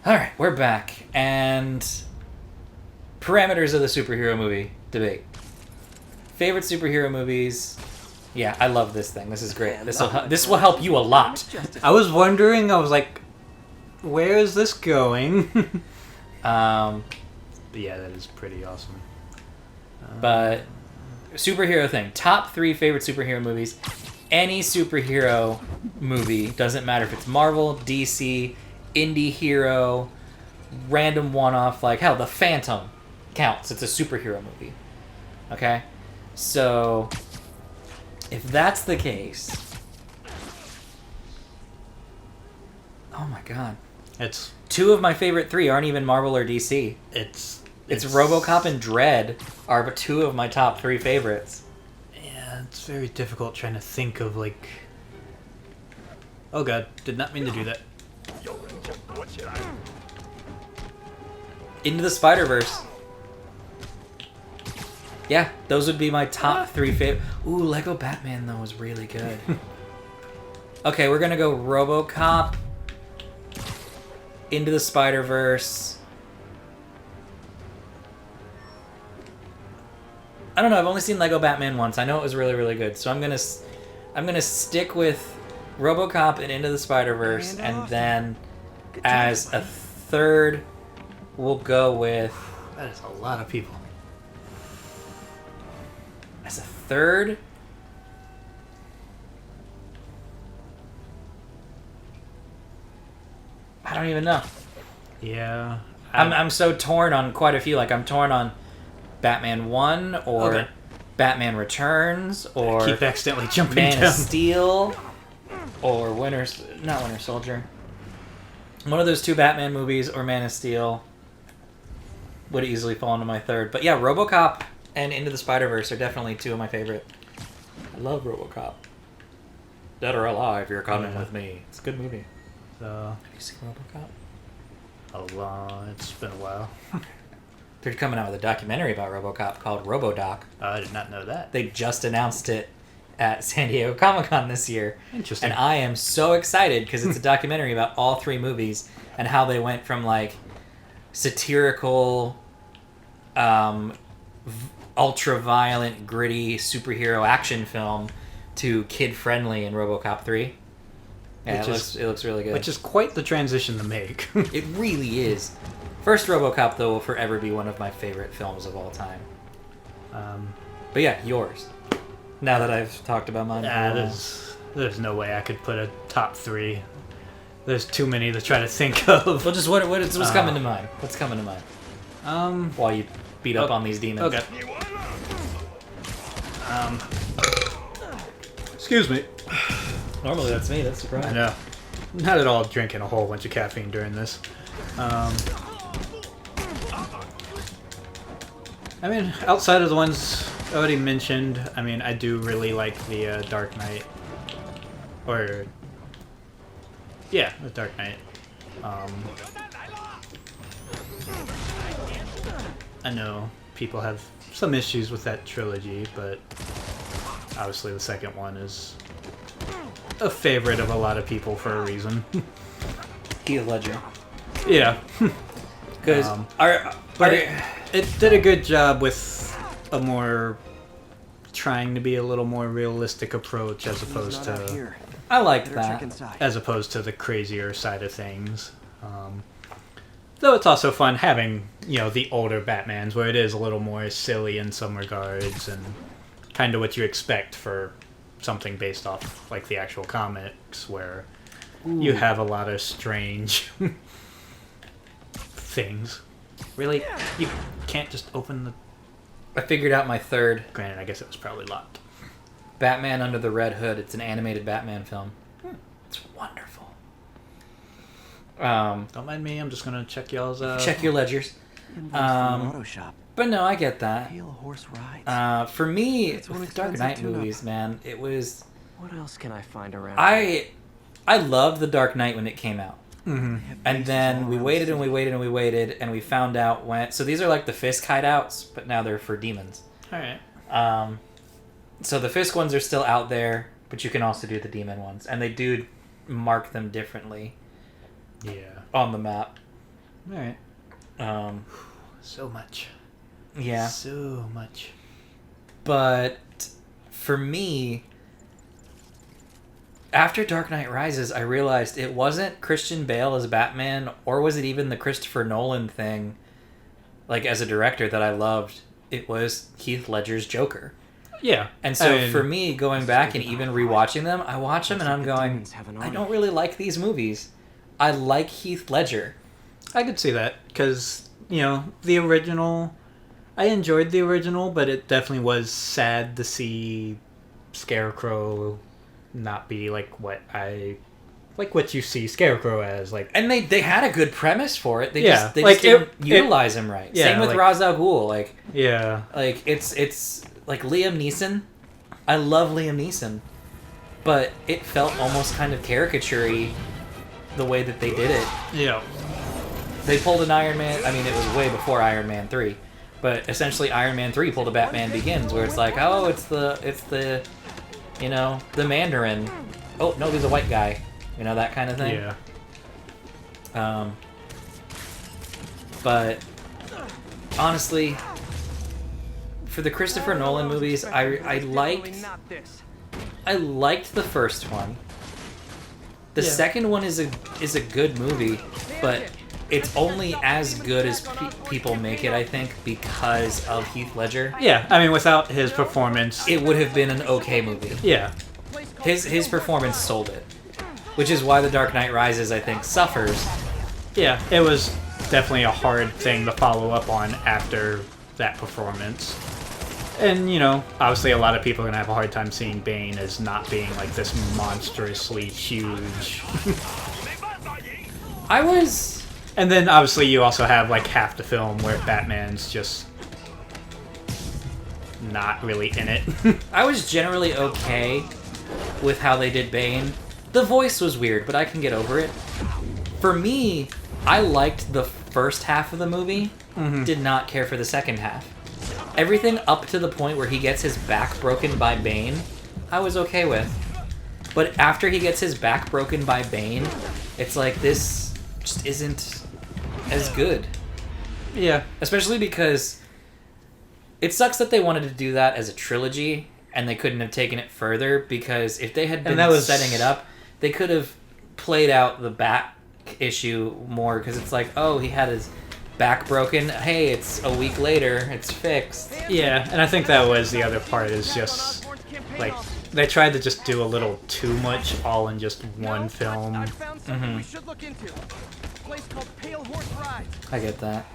All right, we're back, and parameters of the superhero movie debate. Favorite superhero movies? Yeah, I love this thing. This is great. This will help you a lot. I was wondering. I was like, where is this going? But yeah, that is pretty awesome. But superhero thing. Top 3 favorite superhero movies. Any superhero movie, doesn't matter if it's Marvel, DC, indie hero, random one-off, like hell, The Phantom counts. It's a superhero movie. Okay? So if that's the case, oh my god. It's 2 of my favorite 3 aren't even Marvel or DC. It's RoboCop and Dread are 2 of my top 3 favorites. Yeah, it's very difficult trying to think of like. Oh god, did not mean to do that. Into the Spider-Verse. Yeah, those would be my top 3 favorite. Ooh, Lego Batman though was really good. Okay, we're gonna go RoboCop, Into the Spider-Verse. I don't know. I've only seen Lego Batman once. I know it was really, really good. So I'm gonna stick with RoboCop and Into the Spider-Verse, and then as a third, we'll go with. That is a lot of people. As a third, I don't even know. Yeah, I'm so torn on quite a few. Like I'm torn on Batman 1 or Okay. Batman Returns or I keep accidentally jumping Man down. of Steel or not Winter Soldier. One of those 2 Batman movies or Man of Steel would easily fall into my third. But yeah, RoboCop and Into the Spider-Verse are definitely 2 of my favorite. I love RoboCop. Dead or Alive, You're Coming With Me. It's a good movie. So, Have you seen RoboCop? it's been a while. They're coming out with a documentary about RoboCop called RoboDoc. I did not know that. They just announced it at San Diego Comic-Con this year. Interesting. And I am so excited because it's a documentary about all 3 movies and how they went from like satirical, ultra-violent, gritty superhero action film to kid-friendly in RoboCop 3. Yeah, it looks really good. Which is quite the transition to make. It really is. First RoboCop, though, will forever be one of my favorite films of all time. But yeah, yours. Now that I've talked about mine. There's no way I could put a top 3. There's too many to try to think of. Well, just what's coming to mind? What's coming to mind? While you beat up on these demons. Okay. Excuse me. Normally that's me. That's surprising. I know. Not at all drinking a whole bunch of caffeine during this. I mean, outside of the ones I already mentioned, I mean, I do really like the Dark Knight. Yeah, the Dark Knight. I know people have some issues with that trilogy, but obviously the second one is a favorite of a lot of people for a reason. Heath Ledger. Yeah. Because it did a good job with a more trying to be a little more realistic approach as opposed to I liked that. the crazier side of things. Though it's also fun having, the older Batmans where it is a little more silly in some regards and kind of what you expect for something based off like the actual comics where you have a lot of strange things. Really? You can't just open the... I figured out my third. Granted, I guess it was probably locked. Batman Under the Red Hood. It's an animated Batman film. It's wonderful. Don't mind me, I'm just going to check y'all's... Check your ledgers. Auto shop. But no, I get that. Pale horse rides. For me, It's one with the Dark expensive Knight tune-up. movies, man, it was... What else can I find around? I loved The Dark Knight when it came out. Mm-hmm. And then we waited and we waited and we waited, and we found out when... So these are like the Fisk hideouts, but now they're for demons. Alright. So the Fisk ones are still out there, but you can also do the demon ones. And they do mark them differently Yeah. on the map. All right. So much. Yeah. So much. But for me, after Dark Knight Rises, I realized it wasn't Christian Bale as Batman, or was it even the Christopher Nolan thing, like as a director, that I loved. It was Heath Ledger's Joker. Yeah. And so for me, going back and even rewatching them, I watch them and I'm going, I don't really like these movies. I like Heath Ledger. I could see that, because, the original... I enjoyed the original, but it definitely was sad to see Scarecrow not be like what you see Scarecrow as. And they had a good premise for it. They just didn't utilize him right. Yeah, Same with Ra's al Ghul. Yeah. It's like Liam Neeson. I love Liam Neeson, but it felt almost kind of caricature-y the way that they did it. Yeah. They pulled an Iron Man. I mean, it was way before Iron Man 3. But essentially, Iron Man 3 pulled a Batman Begins, where it's like, oh, it's the the Mandarin. Oh, no, he's a white guy. That kind of thing. Yeah. But honestly, for the Christopher Nolan movies, I liked the first one. The second one is a good movie, but it's only as good as people make it, I think, because of Heath Ledger. Yeah, I mean, without his performance... It would have been an okay movie. Yeah. His performance sold it. Which is why The Dark Knight Rises, I think, suffers. Yeah, it was definitely a hard thing to follow up on after that performance. And, obviously a lot of people are going to have a hard time seeing Bane as not being, like, this monstrously huge... And then, obviously, you also have, like, half the film where Batman's just not really in it. I was generally okay with how they did Bane. The voice was weird, but I can get over it. For me, I liked the first half of the movie, did not care for the second half. Everything up to the point where he gets his back broken by Bane, I was okay with. But after he gets his back broken by Bane, it's like, this just isn't as good. Yeah. Especially because it sucks that they wanted to do that as a trilogy and they couldn't have taken it further, because if they had been setting it up, they could have played out the back issue more, because it's like, oh, he had his back broken. Hey, it's a week later. It's fixed. Yeah, and I think that was the other part, is just, like, they tried to just do a little too much all in just one film. I get that.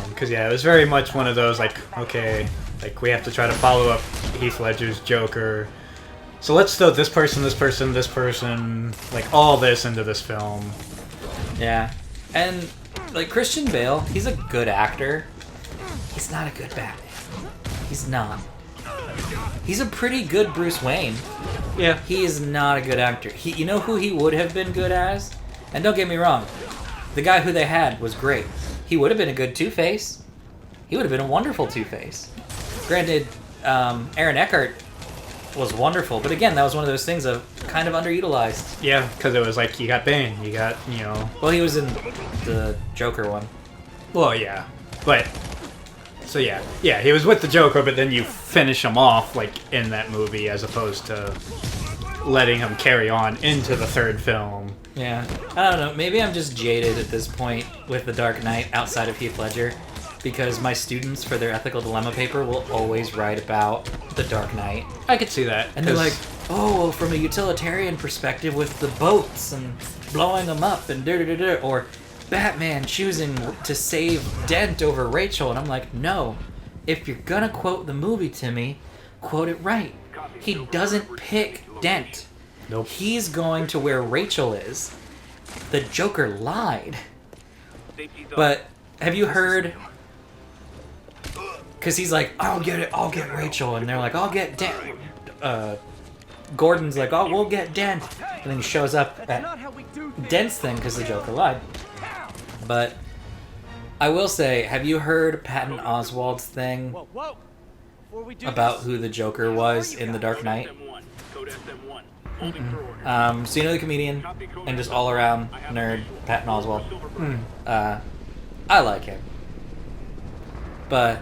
Because, yeah, it was very much one of those, like, okay, like, we have to try to follow up Heath Ledger's Joker. So let's throw this person, like, all this into this film. Yeah. And, like, Christian Bale, he's a good actor. He's not a good Batman. He's not. He's a pretty good Bruce Wayne. Yeah. He is not a good actor. You know who he would have been good as? And don't get me wrong, the guy who they had was great. He would have been a good Two-Face. He would have been a wonderful Two-Face. Granted, Aaron Eckhart was wonderful, but again, that was one of those things of kind of underutilized. Yeah, because it was like, you got Bane, you got, Well, he was in the Joker one. Well, yeah, but... So yeah, he was with the Joker, but then you finish him off, like, in that movie, as opposed to letting him carry on into the third film. Yeah. I don't know, maybe I'm just jaded at this point with The Dark Knight outside of Heath Ledger, because my students, for their ethical dilemma paper, will always write about The Dark Knight. I could see that. And they're like, oh, well, from a utilitarian perspective with the boats and blowing them up and da-da-da-da, or Batman choosing to save Dent over Rachel. And I'm like, no, if you're gonna quote the movie to me, quote it right. He doesn't pick Dent. Nope. He's going to where Rachel is. The Joker lied. But have you heard... Because he's like, I'll get Rachel. And they're like, I'll get Dent. Gordon's like, oh, we'll get Dent. And then he shows up at Dent's thing because the Joker lied. But I will say, have you heard Patton Oswalt's thing about who the Joker was in The Dark Knight? So you know the comedian and just all-around nerd, Patton Oswalt? I like him. But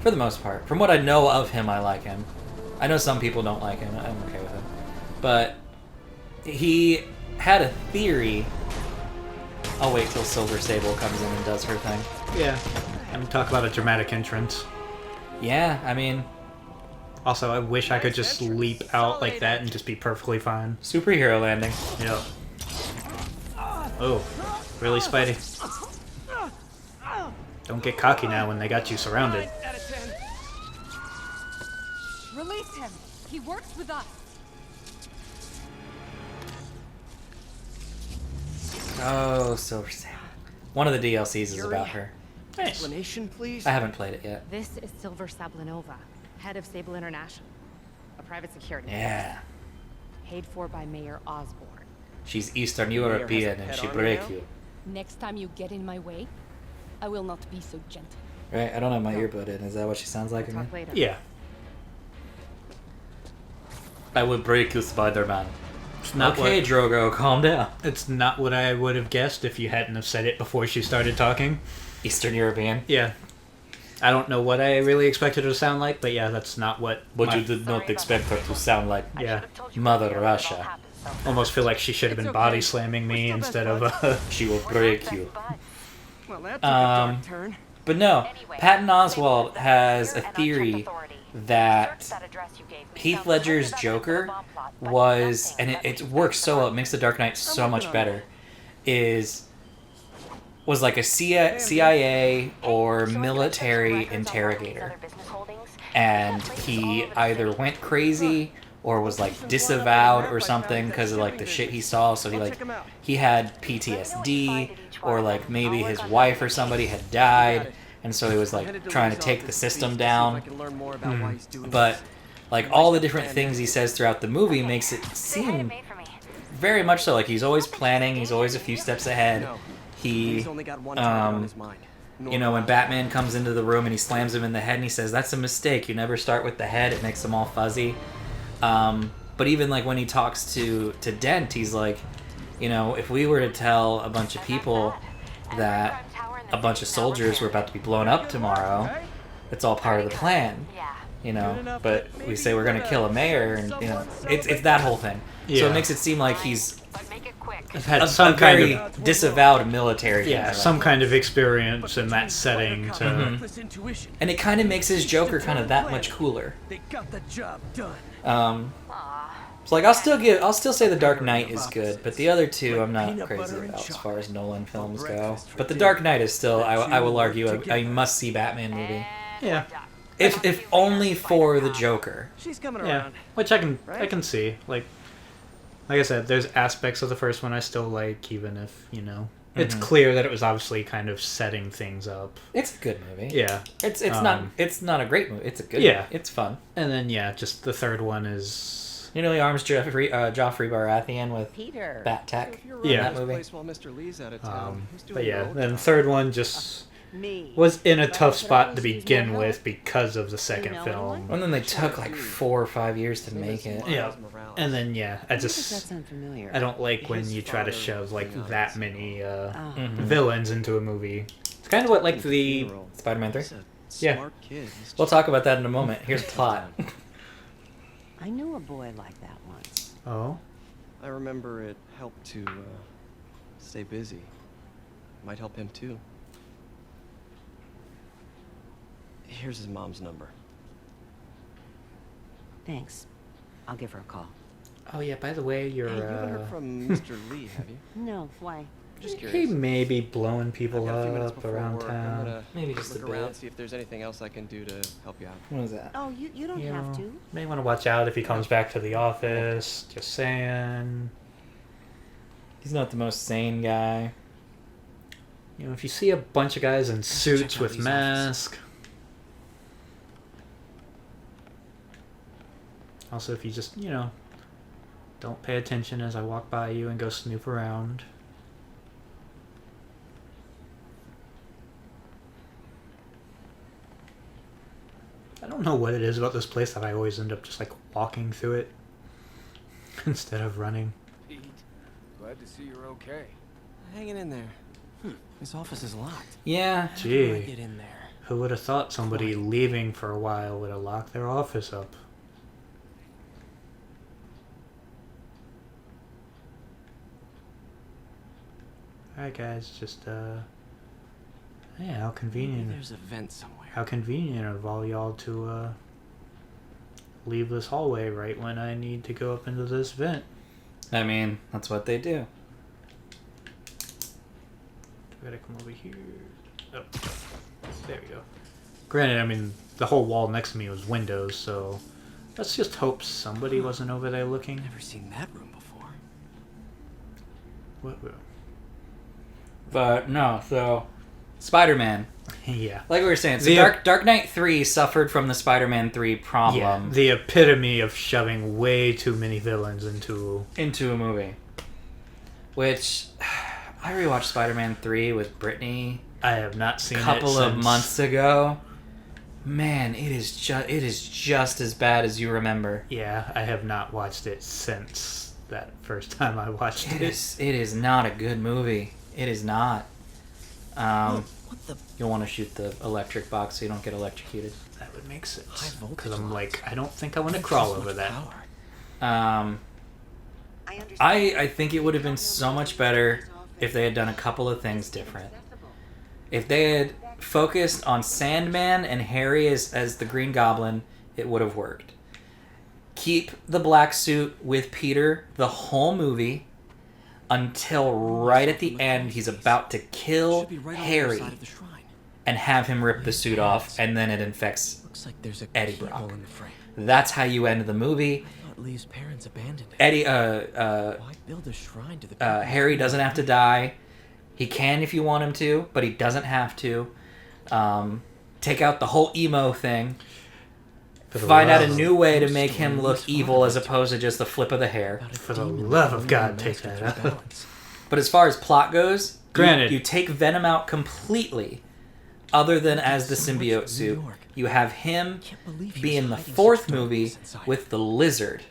for the most part, from what I know of him, I like him. I know some people don't like him. I'm okay with him. But he had a theory. I'll wait till Silver Sable comes in and does her thing. Yeah. And talk about a dramatic entrance. Yeah, I mean... Also, I wish I could just leap out like that and just be perfectly fine. Superhero landing. Yep. Oh. Really, Spidey? Don't get cocky now when they got you surrounded. Release him. He works with us. Oh, Silver Sable. One of the DLCs is about her. Nice. Explanation, please. I haven't played it yet. This is Silver Sablinova, head of Sable International, a private security Yeah. force, paid for by Mayor Osborne. She's Eastern Mayor has a European and pet she army break now? you. Next time you get in my way, I will not be so gentle. Right? I don't have my earbud in. Is that what she sounds like again? Talk later. Yeah. I will break you, Spider-Man. It's not Okay, Drogo, calm down. It's not what I would have guessed if you hadn't have said it before she started talking. Eastern European. Yeah. I don't know what I really expected her to sound like, but yeah, that's not what... But my- you did not expect her to sound like Yeah. Mother Russia. Almost feel like she should have been It's body okay. slamming me We're still instead best of... She will break you. Well, that took a dark turn. But no, Patton Oswalt has a theory that Heath Ledger's Joker was, and it works so well, it makes The Dark Knight so much better, was like a CIA or military interrogator. And he either went crazy or was like disavowed or something because of like the shit he saw. So he had PTSD, or like maybe his wife or somebody had died, and so he was like trying to take the system down. But like all the different things he says throughout the movie makes it seem very much so like he's always planning, he's always a few steps ahead. He you know, when Batman comes into the room and he slams him in the head and he says, "That's a mistake, you never start with the head, it makes them all fuzzy." But even like when he talks to Dent, he's like, you know, if we were to tell a bunch of people that a bunch of soldiers were about to be blown up tomorrow, it's all part of the plan, you know. But we say we're going to kill a mayor, and you know, it's that whole thing. So Yeah. it makes it seem like he's had a some kind very of... disavowed military. Yeah, guy. some kind of experience in that setting to... Mhm. And it kind of makes his Joker kind of that much cooler. They got the job done. So like I'll still say The Dark Knight is good, but the other two I'm not crazy about as far as Nolan films go. But The Dark Knight is still, I will argue, a must-see Batman movie. Yeah. If only for the Joker. She's coming Yeah, around. which I can see. Like I said, there's aspects of the first one I still like, even if, you know, it's clear that it was obviously kind of setting things up. It's a good movie. Yeah. It's not a great movie. It's a good Yeah. movie. It's fun. And then, yeah, just the third one is... You know, he arms Joffrey Baratheon with Peter. bat tech If you're in Yeah. that movie. place while Mr. Lee's out of town, he's doing But yeah, well. then the third one just Me. was in a tough spot to begin with because of the second know film. anyone? And then they took like 4 or 5 years to make it. Yeah. And then, yeah, I Does that just... sound familiar? I don't like when His you try to father shove, like, was that many Mhm. villains into a movie. It's kind of what, like, the... Spider-Man 3? He's a Yeah. smart kid. He's We'll just- talk about that in a moment. Here's the plot. I knew a boy like that once. Oh? I remember it helped to stay busy. Might help him too. Here's his mom's number. Thanks. I'll give her a call. Oh, yeah, by the way, you're, Hey, you haven't heard from Mr. Lee, have you? No, why? Just He curious. may be blowing I've people got a few minutes up before around work. I'm town. gonna Maybe just look a around, bit. see if there's anything else I can do to help you out. What was that? Oh, you don't You have know, to. may want to watch out if he comes back to the office. Just saying. He's not the most sane guy. You know, if you see a bunch of guys in suits out with Lee's office. masks. Also, if you just, you know, don't pay attention as I walk by you and go snoop around. I don't know what it is about this place that I always end up just like walking through it instead of running. Pete, glad to see you're okay. Hanging in there. His office is locked. Yeah. How do I Gee. get in there? Who would have thought somebody leaving for a while would have locked their office up? Alright guys, just yeah, how Maybe convenient. there's a vent somewhere. How convenient of all y'all to leave this hallway right when I need to go up into this vent. I mean, that's what they do. Gotta come over here. Oh, there we go. Granted, I mean, the whole wall next to me was windows, so let's just hope somebody wasn't over there looking. Never seen that room before. What? But no, so Spider-Man. Yeah. Like we were saying, so The- Dark Knight 3 suffered from the Spider-Man 3 problem Yeah, the epitome of shoving way too many villains into... into a movie. Which I rewatched Spider-Man 3 with Brittany I have not seen a it couple of since- months ago. Man, it is just as bad as you remember. Yeah, I have not watched it since that first time I watched it. It is not a good movie. It is not. What the? You'll want to shoot the electric box so you don't get electrocuted. That would make sense. High voltage Because I'm lines. like, I don't think I want to crawl over that. Power. I think it would have been so much better if they had done a couple of things different. If they had focused on Sandman and Harry as the Green Goblin, it would have worked. Keep the black suit with Peter the whole movie until right at the end he's about to kill Should be right on the other Harry side of the shrine. and have him rip the suit off, and then it infects. Looks like there's a Eddie keyhole Brock. in the frame. That's how you end the movie. I thought Lee's parents abandoned it. Eddie, Why build a shrine to the people Harry who- doesn't have to die. He can if you want him to, but he doesn't have to. Take out the whole emo thing. For the Find out a love- new way to make him look evil as opposed to just the flip of the hair. About a For the demon love that of only God, the take master that can out. balance. But as far as plot goes, Granted. you take Venom out completely, other than as the So much symbiote New suit. York. You have him Can't believe he be was in the hiding fourth such movie darkness inside. with the lizard.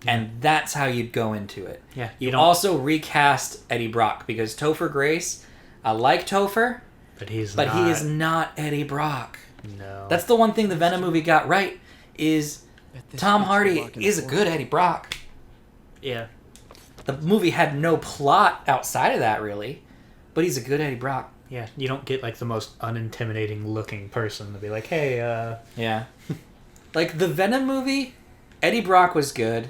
And that's how you'd go into it. Yeah, You don't- also recast Eddie Brock because Topher Grace, I like Topher, But he's but not. he is not Eddie Brock. No. That's the one thing the Venom movie got right is Bet this Tom beats the Hardy Rock and is a Fork. good Eddie Brock. Yeah. The movie had no plot outside of that really, but he's a good Eddie Brock. Yeah, you don't get like the most unintimidating looking person to be like, hey, Yeah. Like the Venom movie, Eddie Brock was good.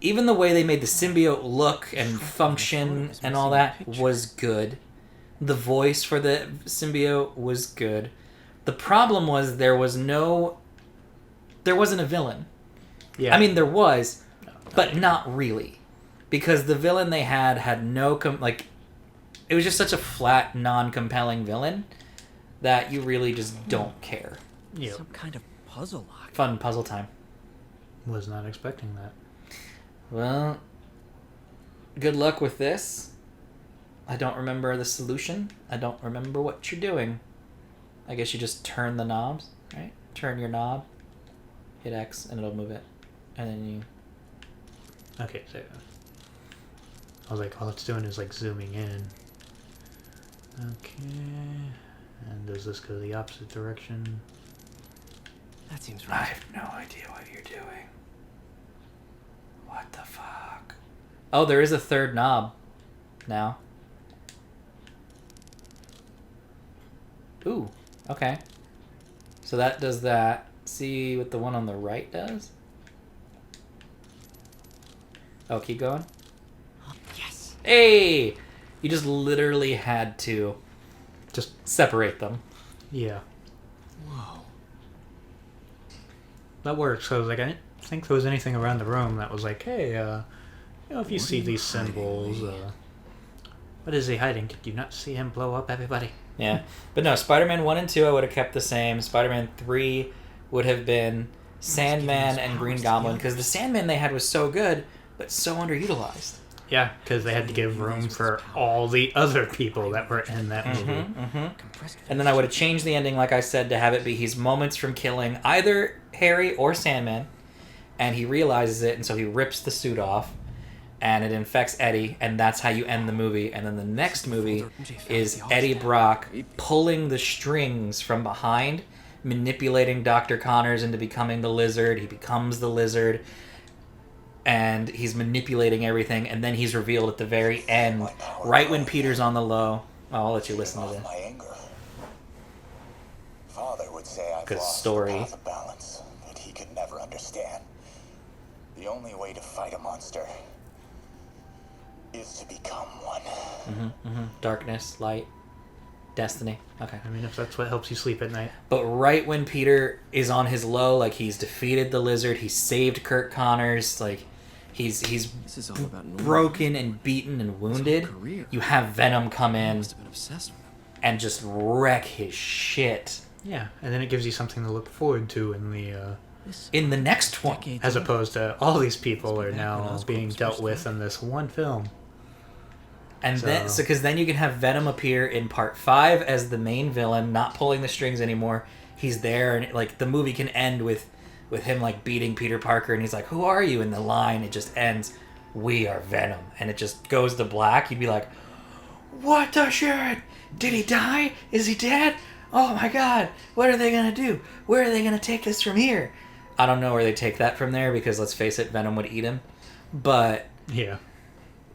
Even the way they made the symbiote look and function and all that was good. The voice for the symbiote was good. The problem was there wasn't a villain. yeah. I mean, there was, but not really. Because the villain they had no it was just such a flat, non-compelling villain that you really just don't care. you know, Some kind of puzzle lock. Fun puzzle time. was not expecting that. Well, good luck with this. I don't remember the solution. I don't remember what you're doing. I guess you just turn the knobs, right? Turn your knob, hit X, and it'll move it. And then you... Okay, so I was like, all it's doing is like zooming in. Okay. And does this go the opposite direction? That seems I right. have no idea what you're doing. What the fuck? Oh, there is a third knob now. Ooh, okay. So that does that. See what the one on the right does? Oh, keep going. Yes. Hey! You just literally had to Just, separate them. yeah. Whoa. That works. So I was like, I didn't think there was anything around the room that was like, hey, you know, if you What see are you these hiding, symbols, Lee? what is he hiding? Did you not see him blow up everybody? Yeah. But no, Spider-Man 1 and 2 I would have kept the same. Spider-Man 3 would have been Sandman and Green Goblin because the Sandman they had was so good, but so underutilized. Yeah, because they had to give room for all the other people that were in that movie. Compressed And then I would have changed the ending, like I said, to have it be he's moments from killing either Harry or Sandman, and he realizes it, and so he rips the suit off, and it infects Eddie, and that's how you end the movie. And then the next movie is Eddie Brock pulling the strings from behind, manipulating Dr. Connors into becoming the lizard. He becomes the lizard, and he's manipulating everything, and then he's revealed at the very end, right when Peter's on the low. I'll let you listen to this. My anger. Father would say I've Good lost story. the path of balance that he could never understand. The only way to fight a monster is to become one. Darkness, light, destiny. Okay. I mean, if that's what helps you sleep at night. But right when Peter is on his low, like he's defeated the lizard, he saved Kurt Connors, like he's This is all about Norman. broken and beaten and wounded. career. You have Venom come in Must have been obsessed with him. and just wreck his shit Yeah, and then it gives you something to look forward to in the... This in the next one. decade as ago. opposed to all these people are back when now Oscorp being was dealt first with founded. in this one film. And So- then, because then you can have Venom appear in part 5 as the main villain, not pulling the strings anymore. He's there, and like the movie can end with him like beating Peter Parker, and he's like, "Who are you?" In the line, it just ends, "We are Venom," and it just goes to black. You'd be like, "What the shit? Did he die? Is he dead? Oh my god! What are they gonna do? Where are they gonna take this from here?" I don't know where they take that from there, because let's face it, Venom would eat him, but. Yeah.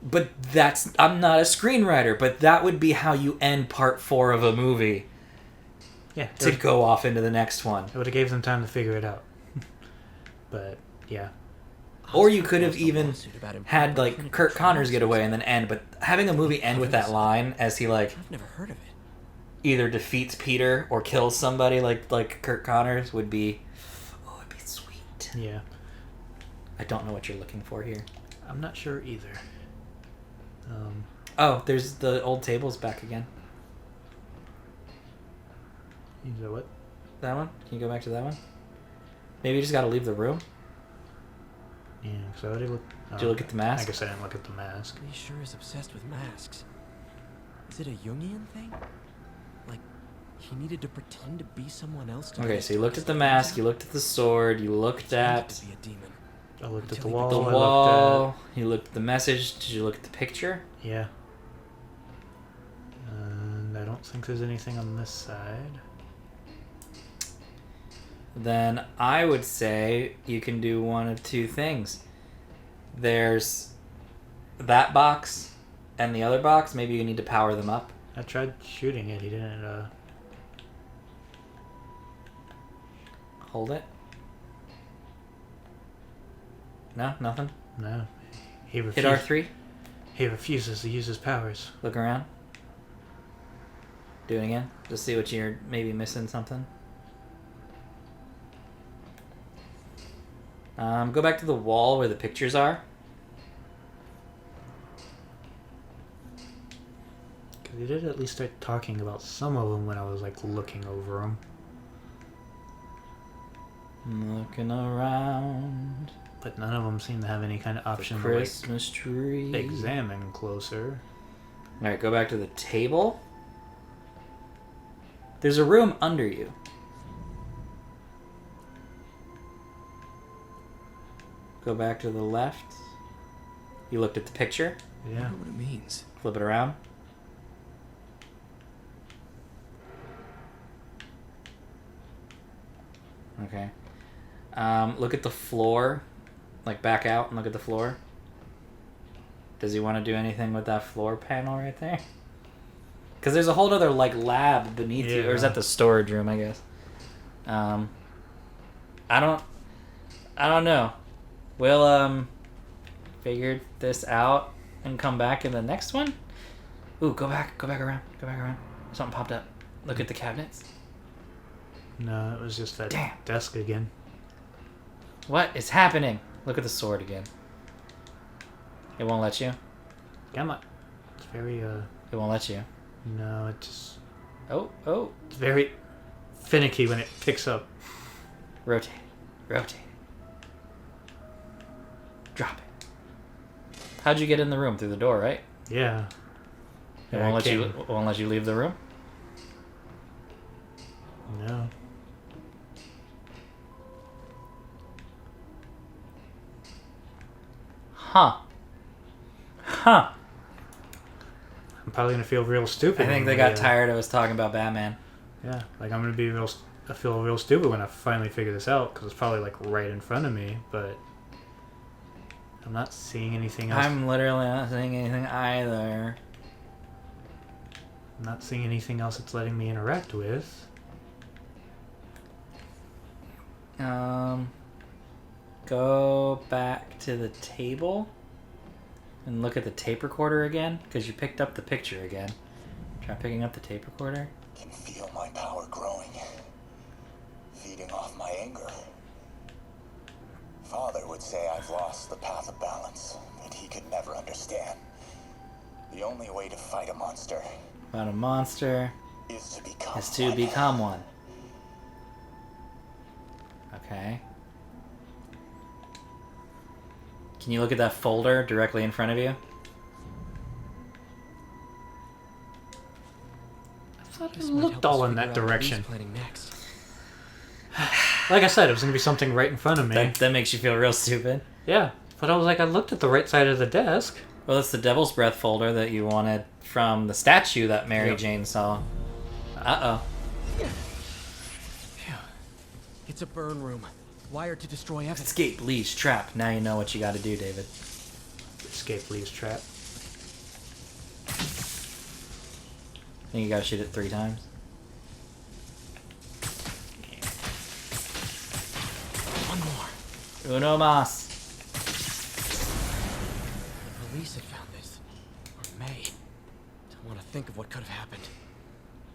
But that's... I'm not a screenwriter, but that would be how you end part 4 of a movie Yeah. to go off into the next one. It would have gave them time to figure it out. But, yeah. Or you could have Lost a even lawsuit about him had, like, clinical Kurt Connors trials. get away and then end, but having a movie end with that line as he, like, I've never heard of it. either defeats Peter or kills somebody like Kurt Connors would be... Oh, it'd be sweet. Yeah. I don't know what you're looking for here. I'm not sure either. Oh, there's the old tables back again. You know what? That one? Can you go back to that one? Maybe you just gotta leave the room? Yeah, because I already looked... Did you look at the mask? I guess I didn't look at the mask. He sure is obsessed with masks. Is it a Jungian thing? Like, he needed to pretend to be someone else to Okay, get so you looked at the things mask, out? you looked at the sword, you looked Pretended at to be a demon. I looked at the Until he wall. the I wall, you looked at the message, did you look at the picture? Yeah. And I don't think there's anything on this side. Then I would say you can do one of two things. There's that box and the other box, maybe you need to power them up. I tried shooting it. He didn't, Hold it. No, nothing. No. He Hit refused. R3, He refuses to use his powers. look around. Do it again, just see what you're maybe missing something. Go back to the wall where the pictures are. Because he did at least start talking about some of them when I was, like, looking over them. Looking around But none of them seem to have any kind of the option to, Christmas tree. like, examine closer. Alright, go back to the table. There's a room under you. Go back to the left. You looked at the picture. I Yeah. wonder what it means. Flip it around. Okay. Look at the floor. Like, back out and look at the floor. Does he want to do anything with that floor panel right there? Because there's a whole other, like, lab beneath you. Or is Yeah. that the storage room, I guess? I don't know. We'll, figure this out and come back in the next one? Ooh, go back around. Something popped up. Look at the cabinets. No, it was just that Damn. desk again. What is happening? Look at the sword again. It won't let you? Come on. It's very, It won't let you. no, it just... Oh. It's very finicky when it picks up. Rotate. Drop it. How'd you get in the room? Through the door, right? Yeah. It Yeah, won't I let you leave the room? No. Huh. Huh. I'm probably gonna feel real stupid. I think they got tired of us talking about Batman. Yeah, like I'm gonna be real. I feel real stupid when I finally figure this out because it's probably like right in front of me, but I'm not seeing anything else. I'm literally not seeing anything either. I'm not seeing anything else it's letting me interact with. Go back to the table and look at the tape recorder again, because you picked up the picture again. Try picking up the tape recorder. Can feel my power growing, feeding off my anger. Father would say I've lost the path of balance that he could never understand. The only way to fight a monster About a monster is to become is to one. become one. Okay. Can you look at that folder directly in front of you? I thought it This might looked help us all in figure that out what he's direction. planning next. Like I said, it was gonna be something right in front of me. That makes you feel real stupid. Yeah, but I was like, I looked at the right side of the desk. Well, that's the Devil's Breath folder that you wanted from the statue that Mary Yep. Jane saw. Uh-oh. Phew. It's a burn room, wired to destroy evidence. Escape Lee's trap. Now you know what you gotta do, David. Escape Lee's trap. I think you gotta shoot it 3 times. One more. Uno mas. The police had found this. Or may. Don't want to think of what could have happened.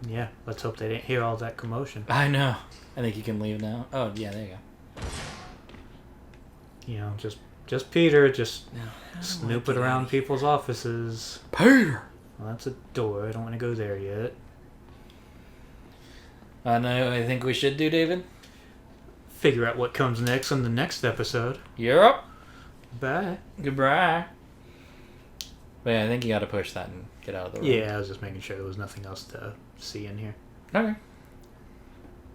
Yeah, let's hope they didn't hear all that commotion. I know. I think you can leave now. Oh, yeah, there you go. You know, just Peter, just Now, how do I snooping get around out of here? people's offices. Peter! Well, that's a door. I don't want to go there yet. I know. I think we should do, David. Figure out what comes next on the next episode. You're up. Bye. Goodbye. But yeah, I think you gotta push that and get out of the room. Yeah, I was just making sure there was nothing else to see in here. Okay.